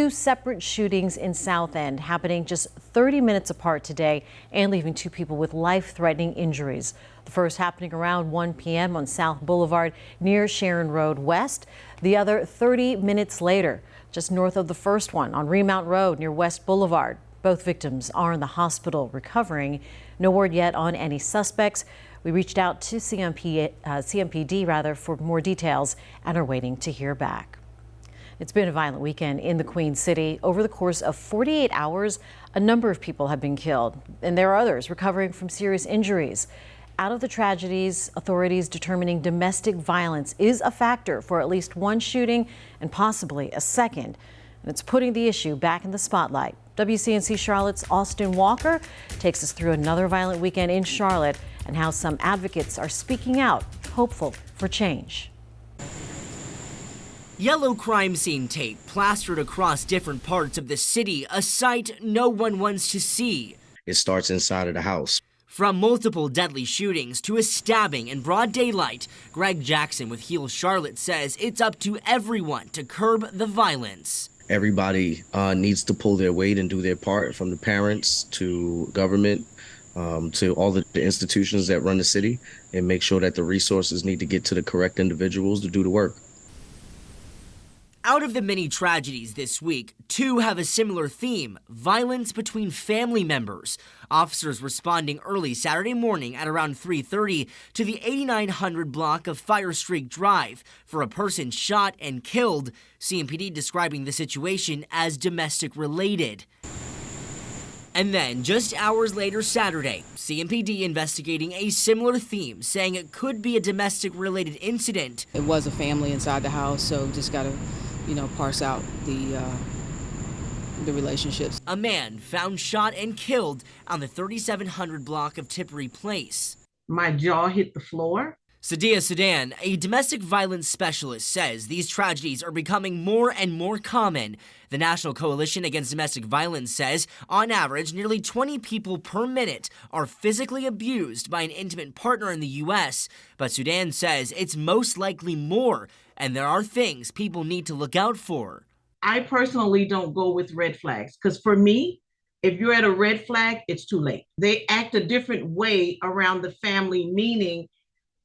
Two separate shootings in South End happening just 30 minutes apart today and leaving two people with life-threatening injuries. The first happening around 1 p.m. on South Blvd near Sharon Road West. The other 30 minutes later, just north of the first one on Remount Road near West Boulevard. Both victims are in the hospital recovering. No word yet on any suspects. We reached out to CMPD for more details and are waiting to hear back. It's been a violent weekend in the Queen City. Over the course of 48 hours, a number of people have been killed, and there are others recovering from serious injuries. Out of the tragedies, authorities determining domestic violence is a factor for at least one shooting and possibly a second. And it's putting the issue back in the spotlight. WCNC Charlotte's Austin Walker takes us through another violent weekend in Charlotte and how some advocates are speaking out, hopeful for change. Yellow crime scene tape plastered across different parts of the city, a sight no one wants to see. It starts inside of the house. From multiple deadly shootings to a stabbing in broad daylight, Greg Jackson with Heal Charlotte says it's up to everyone to curb the violence. Everybody needs to pull their weight and do their part, from the parents to government to all the institutions that run the city, and make sure that the resources need to get to the correct individuals to do the work. Out of the many tragedies this week, two have a similar theme: violence between family members. Officers responding early Saturday morning at around 3:30 to the 8900 block of Fire Streak Drive for a person shot and killed. CMPD describing the situation as domestic related. And then, just hours later Saturday, CMPD investigating a similar theme, saying it could be a domestic-related incident. It was a family inside the house, so just got to, parse out the relationships. A man found shot and killed on the 3700 block of Tippery Place. My jaw hit the floor. Sadia Sudan, a domestic violence specialist, says these tragedies are becoming more and more common. The National Coalition Against Domestic Violence says, on average, nearly 20 people per minute are physically abused by an intimate partner in the U.S. But Sudan says it's most likely more, and there are things people need to look out for. I personally don't go with red flags, because for me, if you're at a red flag, it's too late. They act a different way around the family, meaning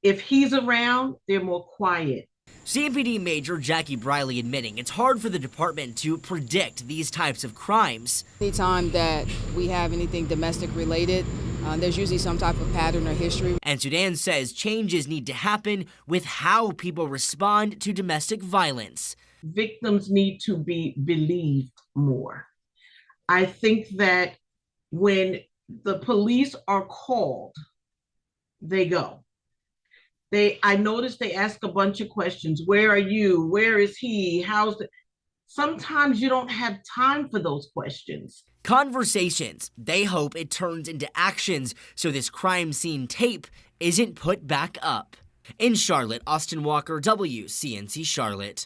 if he's around, they're more quiet. CMPD Major Jackie Briley admitting it's hard for the department to predict these types of crimes. Anytime that we have anything domestic related, there's usually some type of pattern or history. And Sudan says changes need to happen with how people respond to domestic violence. Victims need to be believed more. I think that when the police are called, they go. I noticed they ask a bunch of questions. Where are you? Where is he? How's it? Sometimes you don't have time for those questions. Conversations. They hope it turns into actions so this crime scene tape isn't put back up. In Charlotte, Austin Walker, WCNC Charlotte.